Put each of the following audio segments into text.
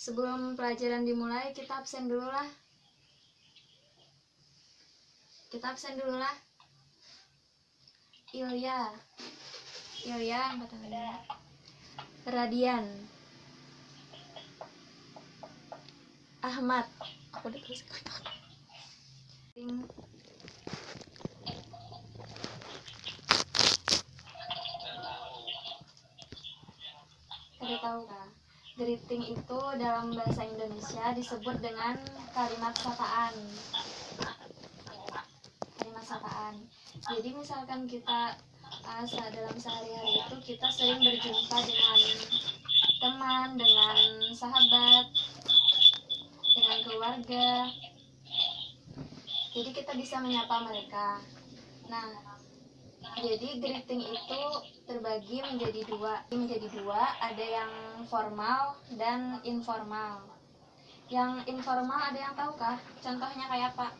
Sebelum pelajaran dimulai, kita absen dulu lah. Ilya angkat tangannya. Radian, Ahmad, aku udah tulis. Ada tahu kan? Greeting itu dalam bahasa Indonesia disebut dengan kalimat sapaan. Jadi misalkan kita dalam sehari-hari itu kita sering berjumpa dengan teman, dengan sahabat, dengan keluarga. Jadi kita bisa menyapa mereka. Nah, jadi greeting itu terbagi menjadi dua. Ada yang formal dan informal. Yang informal ada yang tahu kah? Contohnya kayak apa?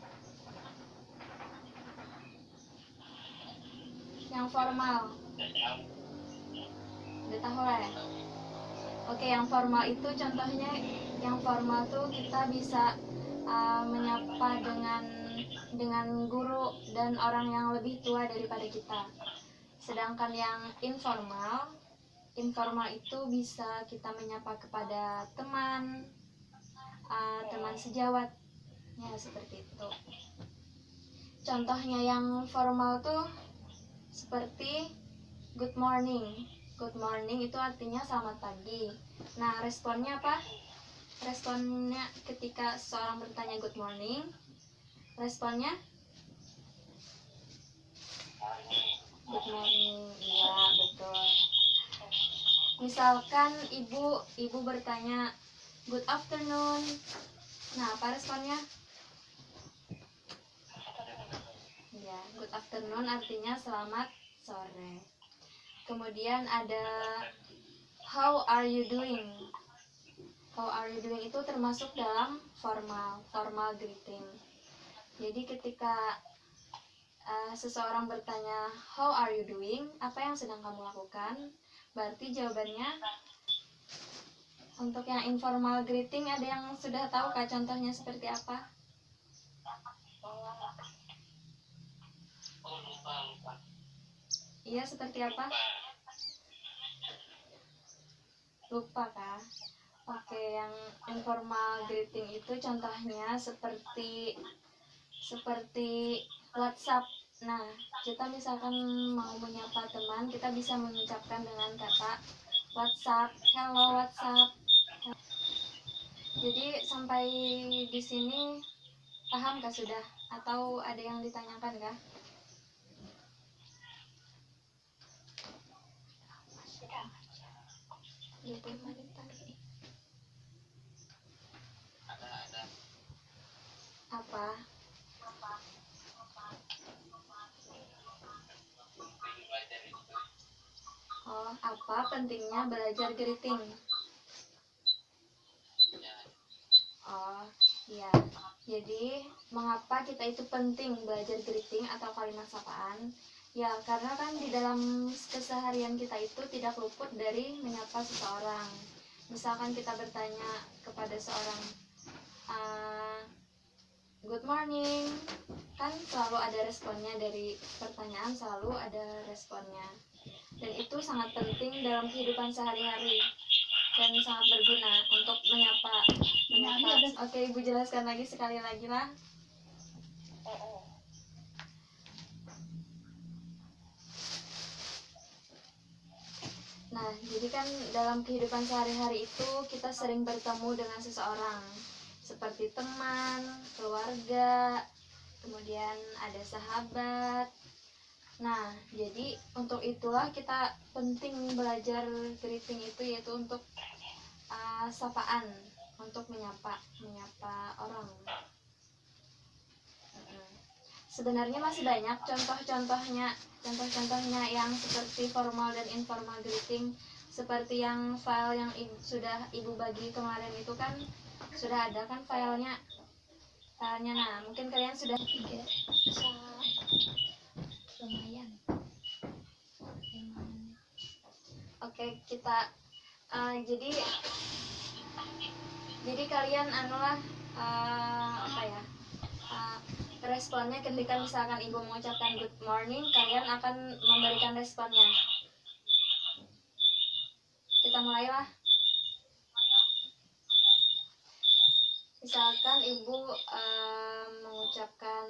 Yang formal. Udah tahu lah ya? Oke, yang formal itu contohnya, yang formal tuh kita bisa menyapa dengan guru dan orang yang lebih tua daripada kita. Sedangkan yang informal itu bisa kita menyapa kepada teman sejawat, ya seperti itu. Contohnya yang formal tuh seperti good morning. Good morning itu artinya selamat pagi. Nah, responnya apa? Responnya ketika seseorang bertanya good morning, responnya good morning. Iya, betul. Misalkan ibu bertanya good afternoon. Nah, apa responnya? Ya, good afternoon artinya selamat sore. Kemudian ada how are you doing. How are you doing itu termasuk dalam formal greeting. Jadi ketika seseorang bertanya how are you doing, apa yang sedang kamu lakukan, berarti jawabannya. Untuk yang informal greeting ada yang sudah tahu kah contohnya seperti apa? Iya, seperti apa? Lupa kah? Oke, yang informal greeting itu contohnya seperti WhatsApp. Nah, kita misalkan mau menyapa teman, kita bisa mengucapkan dengan kata WhatsApp, hello WhatsApp. Jadi sampai di sini paham kah sudah? Atau ada yang ditanyakan kah? Apa? Oh, apa pentingnya belajar greeting? Oh, iya. Jadi, mengapa kita itu penting belajar greeting atau kalimat sapaan? Ya, karena kan di dalam keseharian kita itu tidak luput dari menyapa seseorang. Misalkan kita bertanya kepada seorang, good morning, kan selalu ada responnya, dari pertanyaan selalu ada responnya. Dan itu sangat penting dalam kehidupan sehari-hari dan sangat berguna untuk menyapa. Oke, Ibu jelaskan lagi sekali lagi lah. Nah, jadi kan dalam kehidupan sehari-hari itu kita sering bertemu dengan seseorang, seperti teman, keluarga, kemudian ada sahabat. Nah, jadi untuk itulah kita penting belajar greeting itu, yaitu untuk sapaan, untuk menyapa orang. Sebenarnya masih banyak contohnya yang seperti formal dan informal greeting, seperti yang file yang sudah Ibu bagi kemarin itu kan sudah ada kan filenya. Nah, mungkin kalian sudah lumayan. Oke, kita jadi Jadi kalian apa ya, responnya ketika misalkan ibu mengucapkan good morning, kalian akan memberikan responnya. Kita mulailah. Misalkan ibu mengucapkan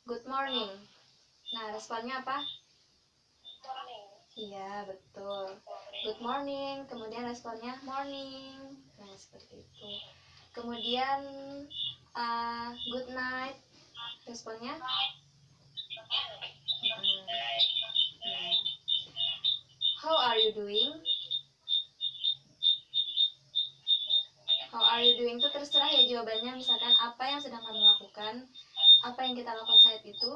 good morning, nah responnya apa? Morning. Iya, betul. Good morning, kemudian responnya morning. Nah, seperti itu. Kemudian good night, responnya nah. How are you doing? How are you doing itu terserah ya jawabannya. Misalkan apa yang sedang kamu lakukan, apa yang kita lakukan saat itu.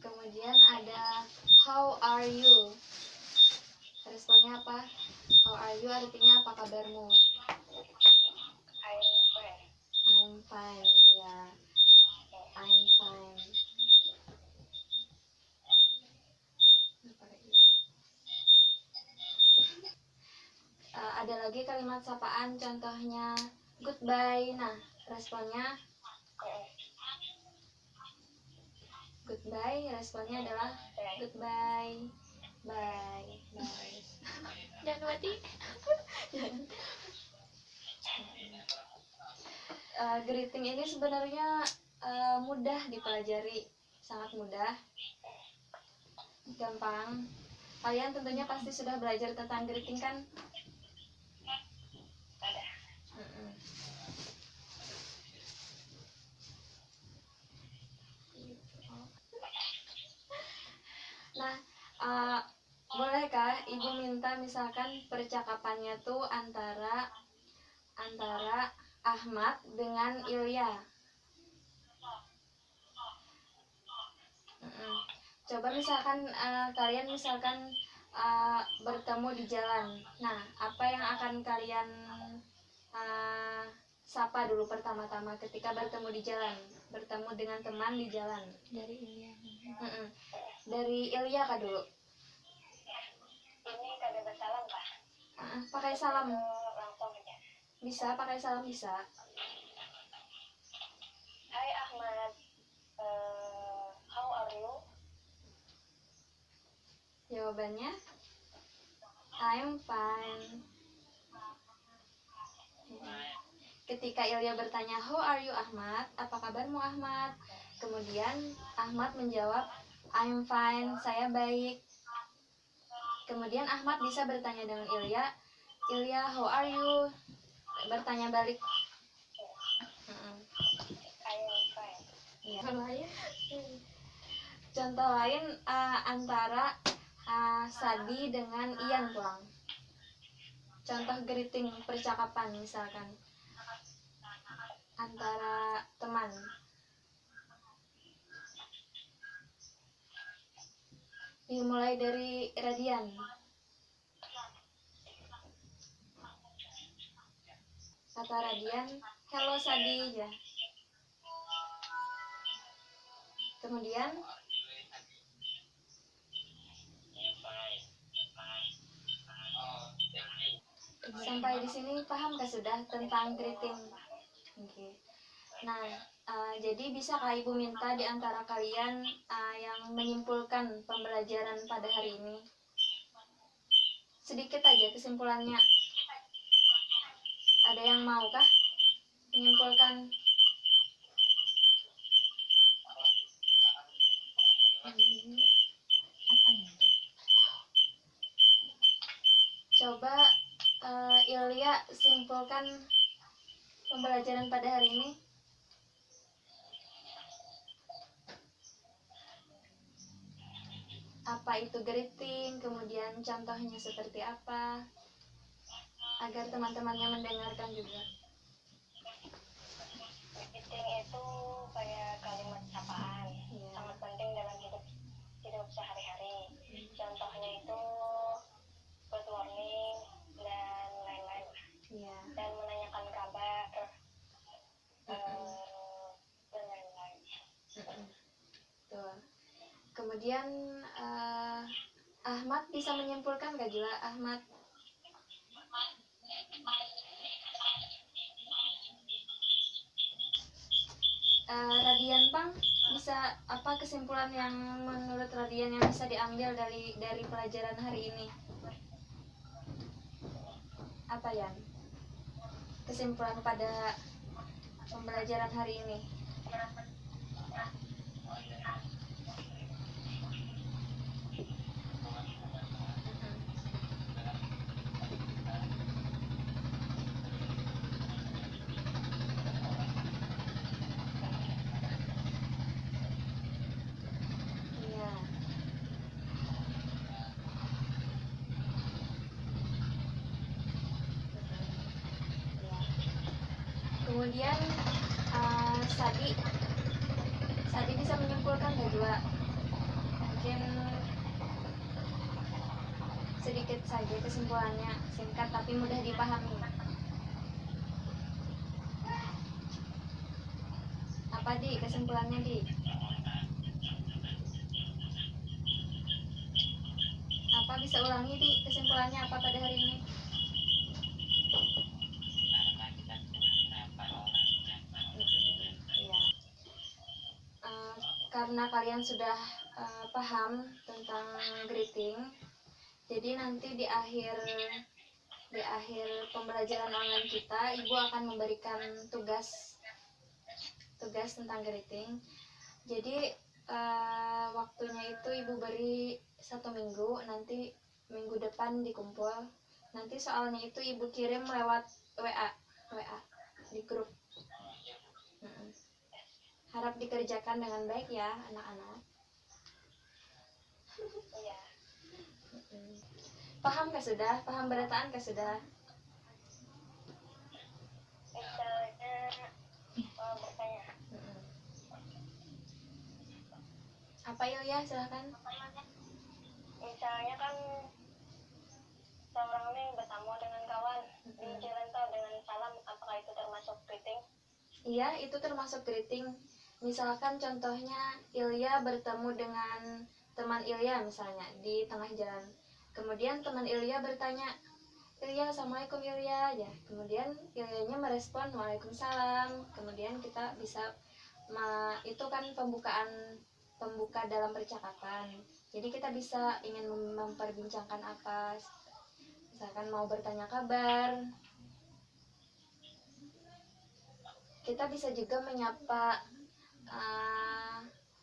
Kemudian ada how are you, responnya apa? How are you artinya apa kabarmu? I'm fine. I'm fine, ya. I'm fine. Ada lagi kalimat sapaan, contohnya goodbye. Nah, responnya goodbye, responnya adalah goodbye, bye, bye. Jangan mati. Greeting ini sebenarnya mudah dipelajari, sangat mudah, gampang. Kalian tentunya pasti sudah belajar tentang greeting kan? Ada. Nah, bolehkah ibu minta misalkan percakapannya tuh antara Ahmad dengan Ilya? Coba misalkan kalian misalkan bertemu di jalan. Nah, apa yang akan kalian sapa dulu pertama-tama ketika bertemu di jalan, bertemu dengan teman di jalan? Dari Ilya. Dari Ilya kah dulu? Ini kada bersalam kah? Pakai salam. Langsung aja. Bisa, pakai salam bisa. Hai Ahmad, how are you? Jawabannya I'm fine. Ketika Ilya bertanya how are you Ahmad, apa kabarmu Ahmad? Kemudian Ahmad menjawab I'm fine, saya baik. Kemudian Ahmad bisa bertanya dengan Ilya, Ilya how are you? Bertanya balik. I'm fine. Ya. Contoh lain antara Sadi dengan Ian pulang. Contoh greeting percakapan misalkan antara teman. Dimulai dari Radian. Kata Radian, hello Sadi ya. Kemudian sampai di sini pahamkah sudah tentang greeting? Oke. Nah, jadi bisakah ibu minta di antara kalian yang menyimpulkan pembelajaran pada hari ini? Sedikit aja kesimpulannya. Ada yang maukah menyimpulkan? Coba Ilya simpulkan pembelajaran pada hari ini. Apa itu greeting, kemudian contohnya seperti apa, agar teman-temannya mendengarkan juga. Greeting itu kayak kalimat sapaan, sangat penting dalam hidup sehari-hari. Contohnya itu good morning dan lain-lain. Dan menanyakan kabar dan lain-lain. Tuh. Kemudian Ahmad bisa menyimpulkan gak Jula? Ahmad. Radian Pang, bisa apa kesimpulan yang menurut Radian yang bisa diambil dari pelajaran hari ini? Apa Yan? Kesimpulan pada pembelajaran hari ini? Iya. Kemudian Sadi bisa menyimpulkan gak juga? Mungkin sedikit saja kesimpulannya, singkat tapi mudah dipahami. Apa Di kesimpulannya Di? Apa bisa ulangi Di kesimpulannya apa pada hari ini? Karena kalian sudah paham tentang greeting, jadi nanti di akhir pembelajaran online kita, Ibu akan memberikan tugas tentang greeting. Jadi waktunya itu Ibu beri 1 minggu, nanti minggu depan dikumpul. Nanti soalnya itu Ibu kirim lewat WA di grup. Harap dikerjakan dengan baik ya anak-anak. Iya. Paham kah sudah? Paham berataan kah sudah? Misalnya bertanya. Apa Ilya? Silahkan. Misalnya kan seorang nih bertemu dengan kawan di jalan tol dengan salam, apakah itu termasuk greeting? Iya, itu termasuk greeting. Misalkan contohnya Ilya bertemu dengan teman Ilya misalnya di tengah jalan. Kemudian teman Ilya bertanya, Ilya, Assalamualaikum Ilya, ya. Kemudian Ilyanya merespon Waalaikumsalam. Kemudian kita bisa itu kan pembuka dalam percakapan. Jadi kita bisa ingin memperbincangkan apa, misalkan mau bertanya kabar. Kita bisa juga menyapa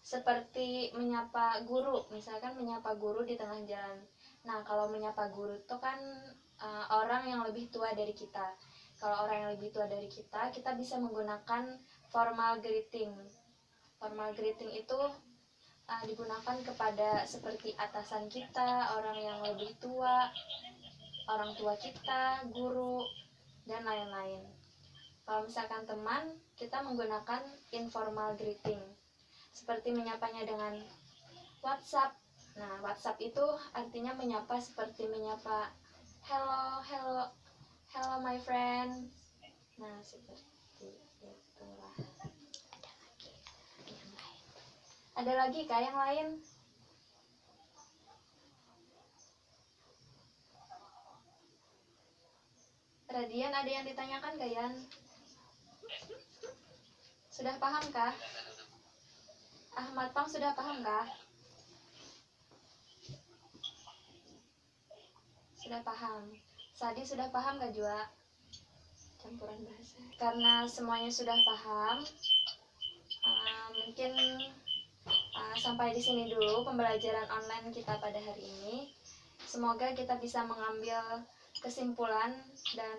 seperti menyapa guru, misalkan menyapa guru di tengah jalan. Nah, kalau menyapa guru itu kan orang yang lebih tua dari kita. Kalau orang yang lebih tua dari kita bisa menggunakan formal greeting. Formal greeting itu digunakan kepada seperti atasan kita, orang yang lebih tua, orang tua kita, guru, dan lain-lain. Kalau misalkan teman, kita menggunakan informal greeting, seperti menyapanya dengan WhatsApp. Nah, WhatsApp itu artinya menyapa seperti menyapa hello, hello, hello my friend. Nah, seperti itulah. Ada lagi kah yang lain? Radian, ada yang ditanyakan gak Yan? Sudah paham kah? Ahmad Pang sudah paham kah? Sudah paham. Sadi sudah paham gak Jua? Campuran bahasa. Karena semuanya sudah paham, mungkin sampai di sini dulu pembelajaran online kita pada hari ini. Semoga kita bisa mengambil kesimpulan dan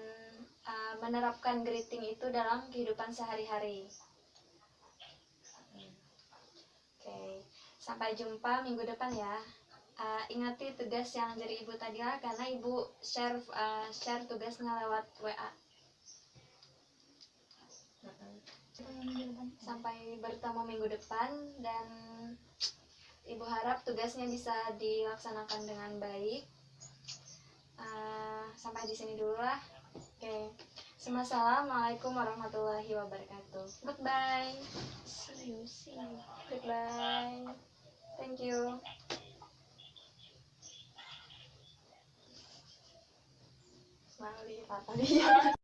menerapkan greeting itu dalam kehidupan sehari-hari. Oke, sampai jumpa minggu depan ya. Ingati tugas yang dari Ibu tadi lah, karena Ibu share tugasnya lewat WA. Sampai bertemu minggu depan, dan Ibu harap tugasnya bisa dilaksanakan dengan baik. Sampai di sini dulu lah. Oke. Assalamualaikum warahmatullahi wabarakatuh. Goodbye. See you. Goodbye. Thank you. Lali, Tata dia.